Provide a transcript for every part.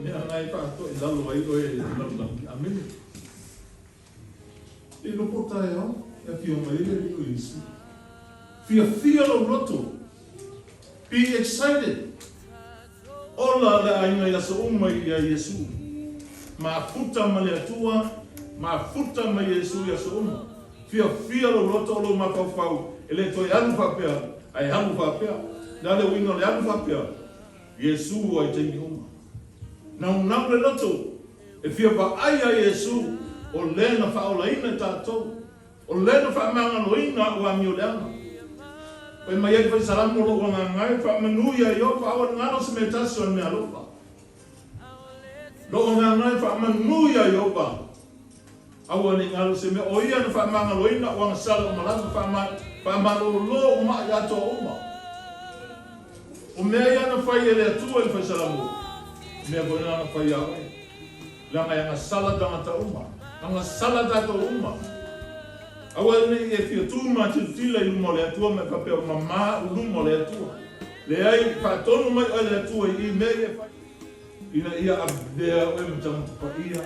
mea ngai whāto I lalo ai oe lalulangi. Amen. I lopo tae au, e fio mai le o Yesu. Fia lo roto. Be excited. Ola le ainga I asa umai I a Yesu. Ma futa ma le atua, ma futa ma Yesu I asa uma. Fia lo roto lo ma fau. Ele toi anu whapea, ai anu whapea. Nale wino le anu whapea. Yesu ai te uma. Nau le roto. E fia pa ai a Yesu. O lena whaolaina tātou. O lena whamanga loina o ami o leana. Pai mai ai whai salamu lo wanga ngai, whamanuia I o whaoa ngaro se me tasio me alofa. Lo o ngā ngai whamanuia I o pa. Awa ni ngaro se me o ia na whamanga loina o anga sala o malanga whamalo lo o maa yato o uma. O mea ia na whai ele atua I whai salamu. Mea koina na whai awe. Langa ia na sala tangata uma. Anga sala tato uma. Awa ni e fia tūma tila I luma le atua me kapea mama luma le atua. Le ai whaatonu mai ai le atua I mea e whai. Ina ia abdea o e mtamutu pa ia.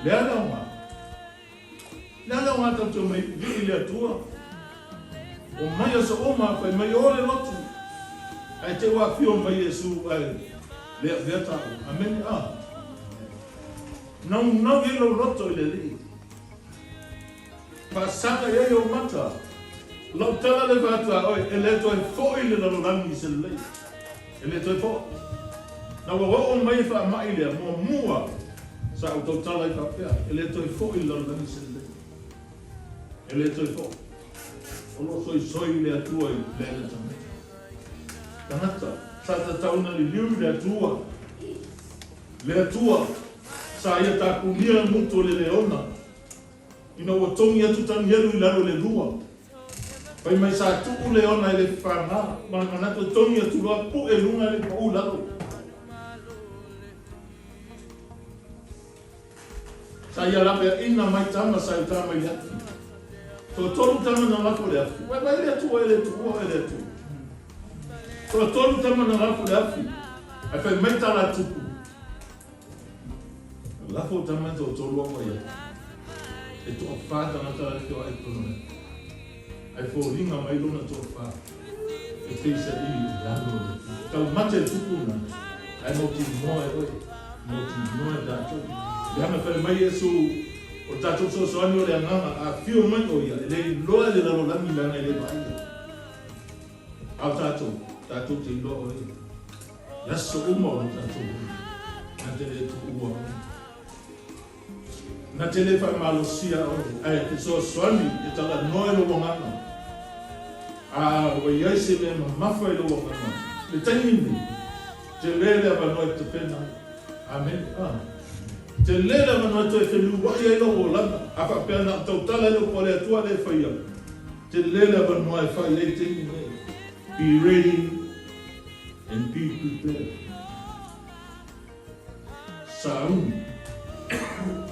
Le ana uma. Le ana uma tatu mai vi le atua. O mai asa oma whai mai ore lotu. Ai te wa fio mai Yesu ai. Le veta. Amen. Não ele o roto ele ali. Pasaka ele o mata. Lo tala le vata oi ele to foi ele no rangi se le. Ele to foi. Na wo o mai fa mai le mo mua. Sa o to tala I papea. Ele to foi ele no rangi se le. Ele to foi. O lo soi le atua I le também. Tanata sa ta tauna le liu le atua. Le atua. Sa ia ta kulia muto le leona. Ina o tongi atu tani heru I laro le lua. Pai mai sa tuku leona I le whanga. Mananato tongi atu loa pu e lunga le pau laro. Sa ia lape ina mai tama sa i tama I atu. Tolu tama na lako le afu. Wai mai le atu ele atu. Tolu tama na lako le afu. Ai fai mai tala tuku. Lafo tamata o tolu o ia. E to fa tamata e to ai tono. Ai fo ringa mai luna to fa. E pesa I lalo. Tau mate tukuna. Ai mo ti moe oi. Mo ti moe da to. Ya me fa mai Yesu o tato so anyo le ngama a fio mai o ia. Le loa le lalo langi lana le mai. Au tato ti lo oi. Yaso umo tato. Ante le tuku na telefa malosia ai te so swani e tala noe lo wangana o ia se me mafa lo wangana le tanini te lele aba noe te pena amen te lele aba noe te felu wa ia lo wolana apa pena tau tala lo pole tua le faia te lele aba noe fa le te be ready and be prepared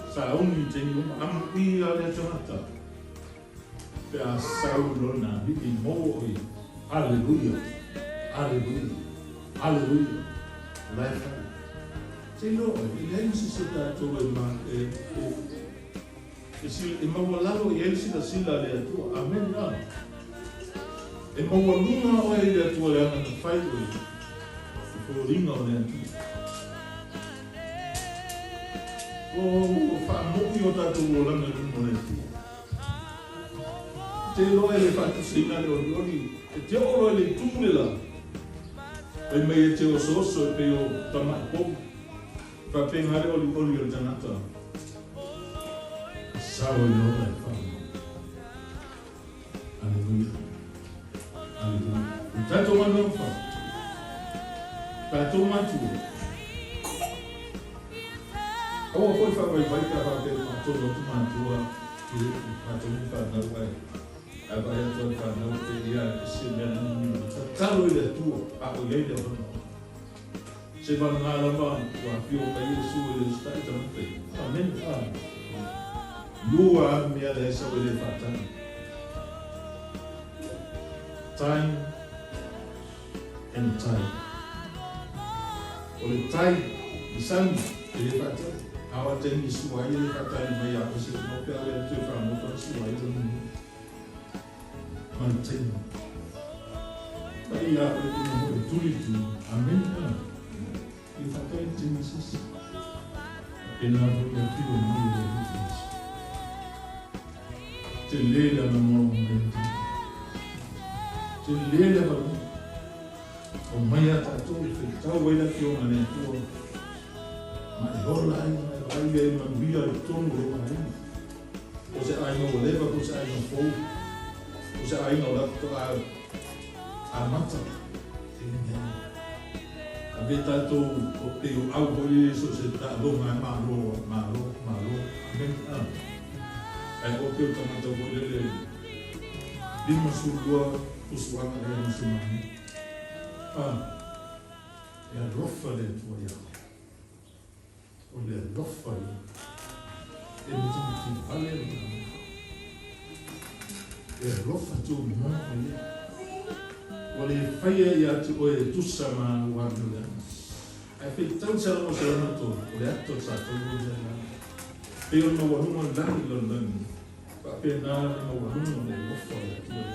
Sauni te iuma ampi ale tangata. Pea saulona hiti mo oi. Hallelujah. Hallelujah. Hallelujah. Life. Te lo I lensi se tato e ma e mawalalo I elsi da sila le atua. Amen. E mawalunga o e le atua le ana na fai oi. Ko ringa o le atua. Whamoki o tātou o langa rungo le tua. Te loa ele whatu sina le ori. E te oro ele tūrela. Pai mai e te o soso e pe o tamai pō. Wha pengare ori o tanata. Sao I ora e whamu. Aleluia. Aleluia. O tātou manu wha. Tātou matua. Awa foi vai ka pa te to no tu mantua ki pa to ni pa na vai aba ya to pa na te ia se me ni talo ile tu a o ile de no se va na la va wa fio ka Yesu ile sta ta te amen lua me ale so ile fata time and time o le tai i sami e le whātai. Awa teni i suai e le whātai mai a pese no pe ale te whanota suai e le nini. Mana teni. Pai a koe kuna hoi turi tu. Amen. I whakai teni sisi. E nā hoi a tiro nui e hoi. Te lele na mo me te lele ba o mai ata to te tau wela ki o mane to ma e hola ai e ma via o tonu o mai o se ai no leva o se ai no fo o se ai no la to a mata a veta to o te o au hoi so se ta lo ma lo men ai o ke o tamata o lele lima sulua usuana e masumani e a rofa le tua ia o le rofa e mutu vale e a rofa tu mo ia o le faia ia tu o e tusa ma wanu ia ai fe tau sa o sa no to o le ato sa to ia e o no wanu ndani lo ndani pa pena no wanu le rofa le tua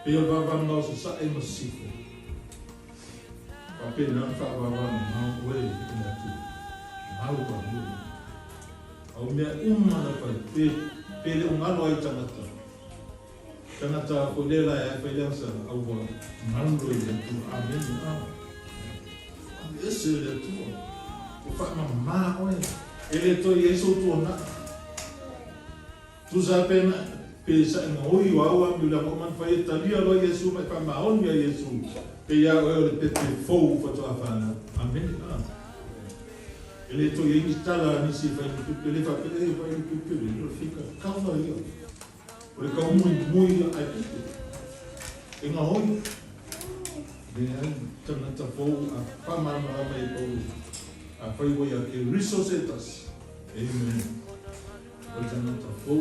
e o baba no sa e masifo pa pena fa baba no we ina tu mau pa mu au me uma na pa pe le un alo ai tangata ko le la e pe le sa au wa mando i tu amen ese le tu o fa ma o ele to yeso tu na tu sa pena pesa ngoi wa bila ko man fai talia lo Yesu mai pa maon ya Yesu pe ya o le pe fo fa to afana amen ele to ye instala ni si fa ni le fa pe ni lo fica calma aí o le ka muy ai e nga hoi de ai tana ta fo a pa ma mai ko a fai wo ya ke resources amen o tana ta fo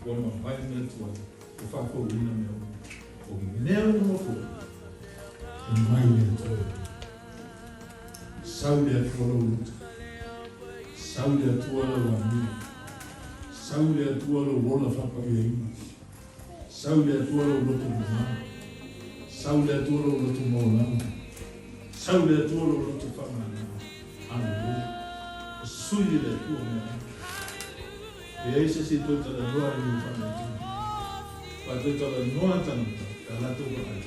o ma vai me tua o fa ko ina me o neo no fo e mai me tua saúde a tua luta saúde a tua luta saúde a tua luta fa pa e saúde a tua luta mo saúde a tua luta mo na saúde a tua luta fa ma aleluia sui de tua me e aí se tu te la noa ni famatu pa te la noa tanto la tu ai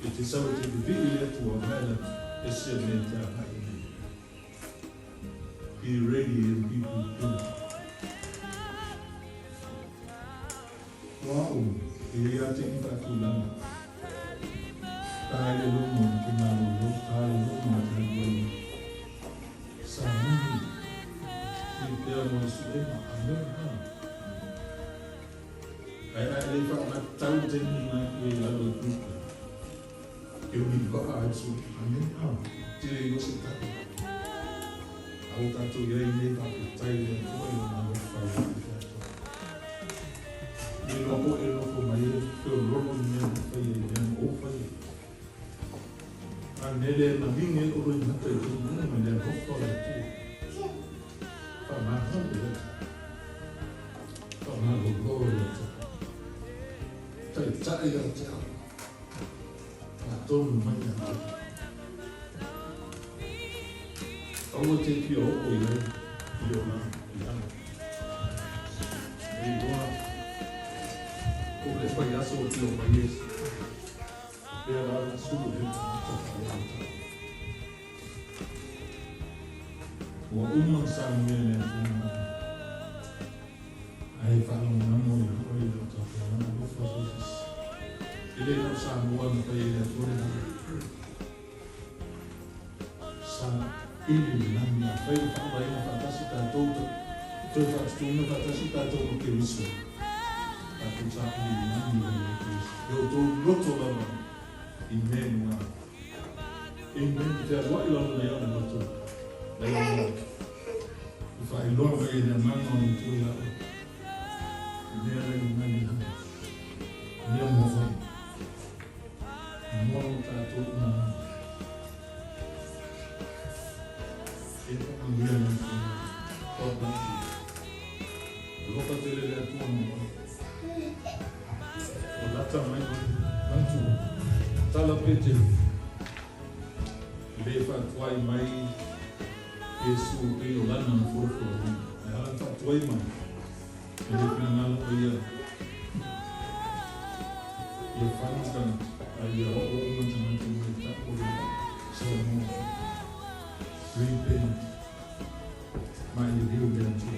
e te sabe te vivi le tua mela e se mente a pai be ready and be prepared wow e ia te inta kulana kale lumo kina lumo kale lumo te lumo sa muni e amo suema amen ai le fa na tau te na e la lo tu e o mi ba a su amen te yo se ta au ta tu ye ni pa tai le ko e na lo fa e lo ko mai e o lo ni fa ye o fa anele na vinge o ro na te tu na me le ko fa le tu Amado gloria tai ya te a tonu mai a o te ki o ia i o na e boa o le pai aso o tio mai es e a la sulu de o uma sangue ai falo na mo i o to na o fa ele não sabe o ano para ele sa ele na minha frente fala aí na fantástica toda tu faz tu na fantástica toda que isso a tu sabe na minha eu tô roto lá em meio de agora eu não leio no roto daí fai logo ele na mão e tu lá ele na minha ele mo foi mo ta tu na tamai mantu tala pete le fatuai mai Yesu pe olana na fofo ala fatuai mai ele pinangalo ia ia fantan ia o mantu ta o so mo repent mai liu dan tu.